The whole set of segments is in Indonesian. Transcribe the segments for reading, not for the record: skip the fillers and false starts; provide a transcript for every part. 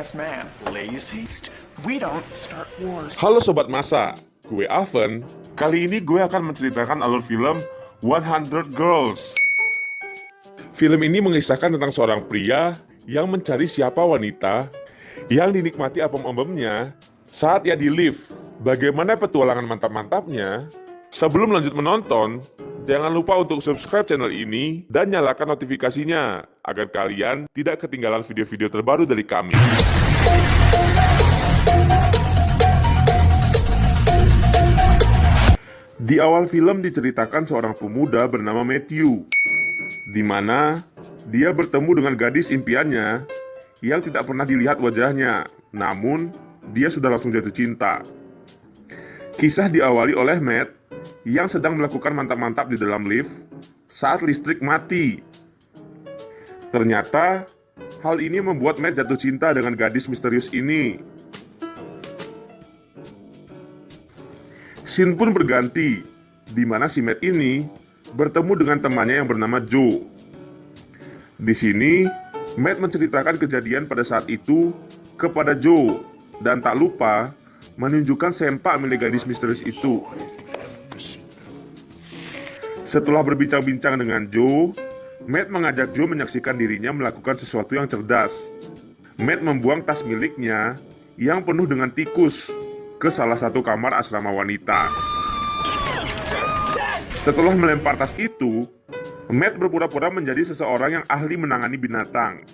ass man. Lazy? We don't start wars. Halo Sobat Masa, gue Aven. Kali ini gue akan menceritakan alur film 100 Girls. Film ini mengisahkan tentang seorang pria yang mencari siapa wanita yang dinikmati apem-apemnya saat ia di lift. Bagaimana petualangan mantap-mantapnya? Sebelum lanjut menonton, jangan lupa untuk subscribe channel ini dan nyalakan notifikasinya agar kalian tidak ketinggalan video-video terbaru dari kami. Di awal film diceritakan seorang pemuda bernama Matthew, di mana dia bertemu dengan gadis impiannya yang tidak pernah dilihat wajahnya, namun dia sudah langsung jatuh cinta. Kisah diawali oleh Matt yang sedang melakukan mantap-mantap di dalam lift saat listrik mati. Ternyata hal ini membuat Matt jatuh cinta dengan gadis misterius ini. Scene pun berganti, di mana si Matt ini bertemu dengan temannya yang bernama Joe. Di sini, Matt menceritakan kejadian pada saat itu kepada Joe dan tak lupa menunjukkan sempak milik gadis misterius itu. Setelah berbincang-bincang dengan Joe, Matt mengajak Joe menyaksikan dirinya melakukan sesuatu yang cerdas. Matt membuang tas miliknya yang penuh dengan tikus ke salah satu kamar asrama wanita. Setelah melempar tas itu, Matt berpura-pura menjadi seseorang yang ahli menangani binatang.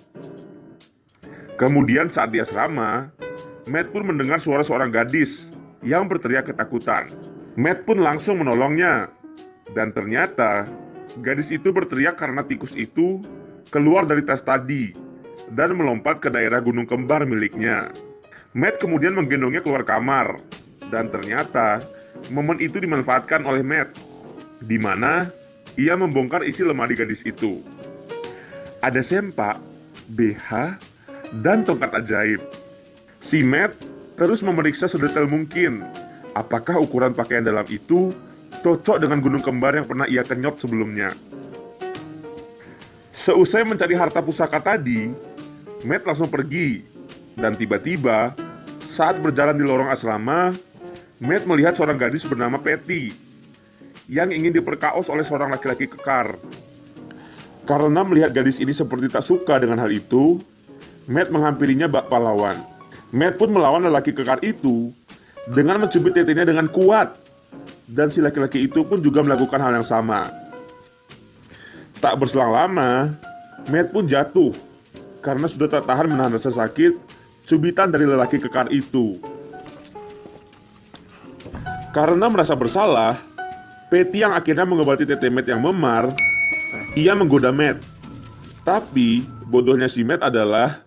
Kemudian saat di asrama, Matt pun mendengar suara seorang gadis yang berteriak ketakutan. Matt pun langsung menolongnya. Dan ternyata, gadis itu berteriak karena tikus itu keluar dari tas tadi dan melompat ke daerah gunung kembar miliknya. Matt kemudian menggendongnya keluar kamar. Dan ternyata, momen itu dimanfaatkan oleh Matt, di mana ia membongkar isi lemari gadis itu. Ada sempak, BH, dan tongkat ajaib. Si Matt terus memeriksa sedetail mungkin apakah ukuran pakaian dalam itu cocok dengan gunung kembar yang pernah ia kenyot sebelumnya. Seusai mencari harta pusaka tadi, Matt langsung pergi. Dan tiba-tiba, saat berjalan di lorong asrama, Matt melihat seorang gadis bernama Patty yang ingin diperkaos oleh seorang laki-laki kekar. Karena melihat gadis ini seperti tak suka dengan hal itu, Matt menghampirinya bak pahlawan. Matt pun melawan lelaki kekar itu dengan mencubit tetenya dengan kuat. Dan si laki-laki itu pun juga melakukan hal yang sama. Tak berselang lama, Matt pun jatuh karena sudah tak tahan menahan rasa sakit cubitan dari lelaki kekar itu. Karena merasa bersalah, Patty yang akhirnya mengobati tete Matt yang memar, ia menggoda Matt. Tapi bodohnya si Matt adalah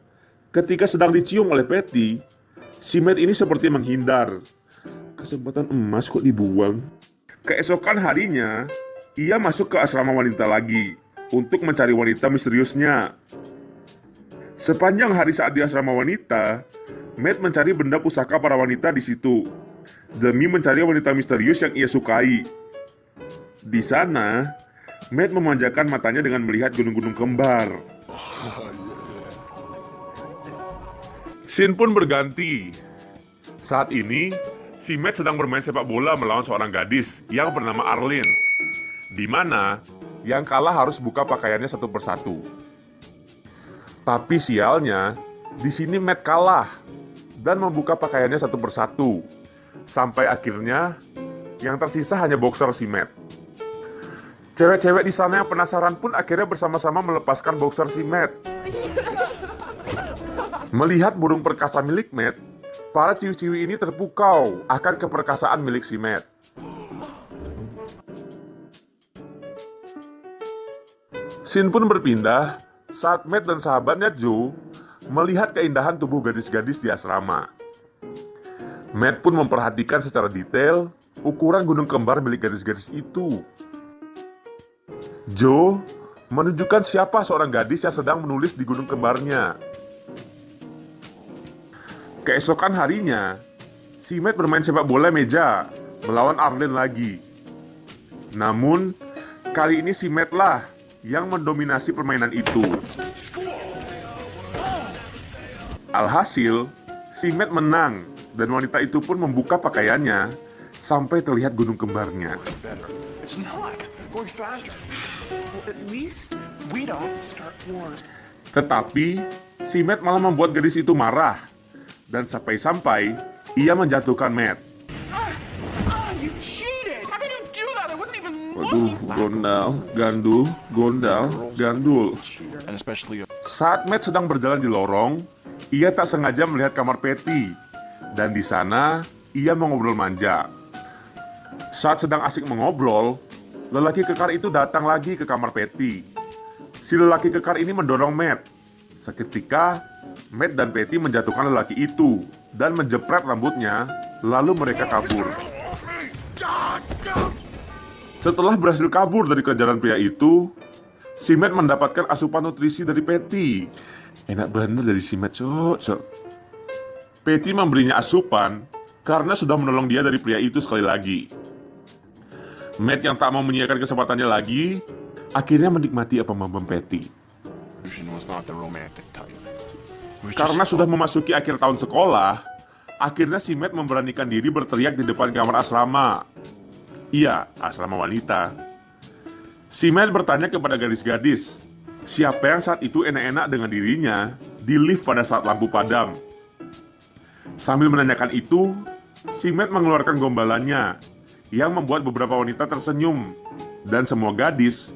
ketika sedang dicium oleh Patty, si Matt ini seperti menghindar. Kesempatan emas kok dibuang. Keesokan harinya, ia masuk ke asrama wanita lagi untuk mencari wanita misteriusnya. Sepanjang hari saat di asrama wanita, Matt mencari benda pusaka para wanita di situ demi mencari wanita misterius yang ia sukai. Di sana, Matt memanjakan matanya dengan melihat gunung-gunung kembar. Scene pun berganti. Saat ini, si Matt sedang bermain sepak bola melawan seorang gadis yang bernama Arlene, di mana yang kalah harus buka pakaiannya satu persatu. Tapi sialnya, di sini Matt kalah dan membuka pakaiannya satu persatu, sampai akhirnya yang tersisa hanya boxer si Matt. Cewek-cewek di sana yang penasaran pun akhirnya bersama-sama melepaskan boxer si Matt. Melihat burung perkasa milik Matt, para ciwi-ciwi ini terpukau akan keperkasaan milik si Matt. Scene pun berpindah saat Matt dan sahabatnya Joe melihat keindahan tubuh gadis-gadis di asrama. Matt pun memperhatikan secara detail ukuran gunung kembar milik gadis-gadis itu. Joe menunjukkan siapa seorang gadis yang sedang menulis di gunung kembarnya. Keesokan harinya, si Matt bermain sepak bola meja melawan Arlene lagi. Namun, kali ini si Matt lah yang mendominasi permainan itu. Alhasil, si Matt menang dan wanita itu pun membuka pakaiannya sampai terlihat gunung kembarnya. Better. It's not. Going faster. Well, at least we don't start wars. Tetapi, si Matt malah membuat gadis itu marah dan sampai-sampai ia menjatuhkan Matt. You cheated! How could you do that? I wasn't even Waduh, looking. gondal, gandul, gondal, gandul. And especially Saat Matt sedang berjalan di lorong, ia tak sengaja melihat kamar Patty. Dan di sana, ia mengobrol manja. Saat sedang asik mengobrol, lelaki kekar itu datang lagi ke kamar Patty. Si lelaki kekar ini mendorong Matt. Seketika, Matt dan Patty menjatuhkan lelaki itu dan menjepret rambutnya, lalu mereka kabur. Setelah berhasil kabur dari kejaran pria itu, si Matt mendapatkan asupan nutrisi dari Patty. Enak bener dari si Matt, cok. Patty memberinya asupan karena sudah menolong dia dari pria itu sekali lagi. Matt yang tak mau menyiapkan kesempatannya lagi, akhirnya menikmati apa-apa Patty. was not the romantic type. It was Karena just sudah memasuki akhir tahun sekolah, akhirnya si Matt memberanikan diri berteriak di depan kamar asrama. Iya, asrama wanita. Si Matt bertanya kepada gadis-gadis, siapa yang saat itu enak-enak dengan dirinya di lift pada saat lampu padam. Sambil menanyakan itu, si Matt mengeluarkan gombalannya yang membuat beberapa wanita tersenyum, dan semua gadis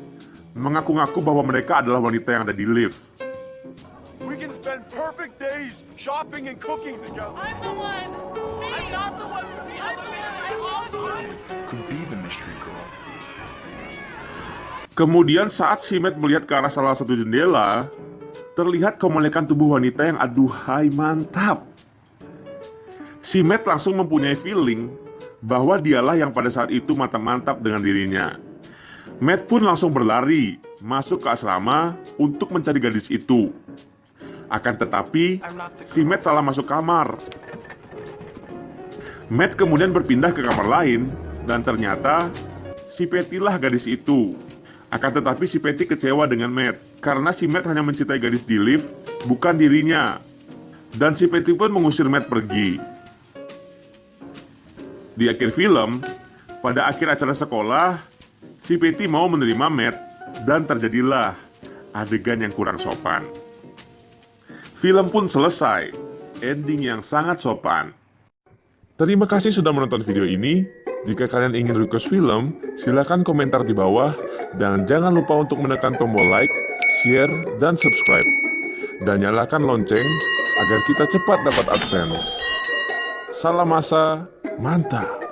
mengaku-ngaku bahwa mereka adalah wanita yang ada di lift. we can spend perfect days shopping and cooking together. I'm the one. I'm not the one from the other man. I love you. Could be the mystery girl. Kemudian saat si Matt melihat ke arah salah satu jendela, terlihat kemolekan tubuh wanita yang aduhai mantap. Si Matt langsung mempunyai feeling bahwa dialah yang pada saat itu mantap-mantap dengan dirinya. Matt pun langsung berlari masuk ke asrama untuk mencari gadis itu. Akan tetapi, si Matt salah masuk kamar. Matt kemudian berpindah ke kamar lain dan ternyata si Patty lah gadis itu. Akan tetapi si Patty kecewa dengan Matt karena si Matt hanya mencintai gadis di lift, bukan dirinya. Dan si Patty pun mengusir Matt pergi. Di akhir film, pada akhir acara sekolah, si Patty mau menerima Matt dan terjadilah adegan yang kurang sopan. Film pun selesai, ending yang sangat sopan. Terima kasih sudah menonton video ini. Jika kalian ingin request film, silakan komentar di bawah dan jangan lupa untuk menekan tombol like, share, dan subscribe. Dan nyalakan lonceng agar kita cepat dapat AdSense. Salam masa, mantap!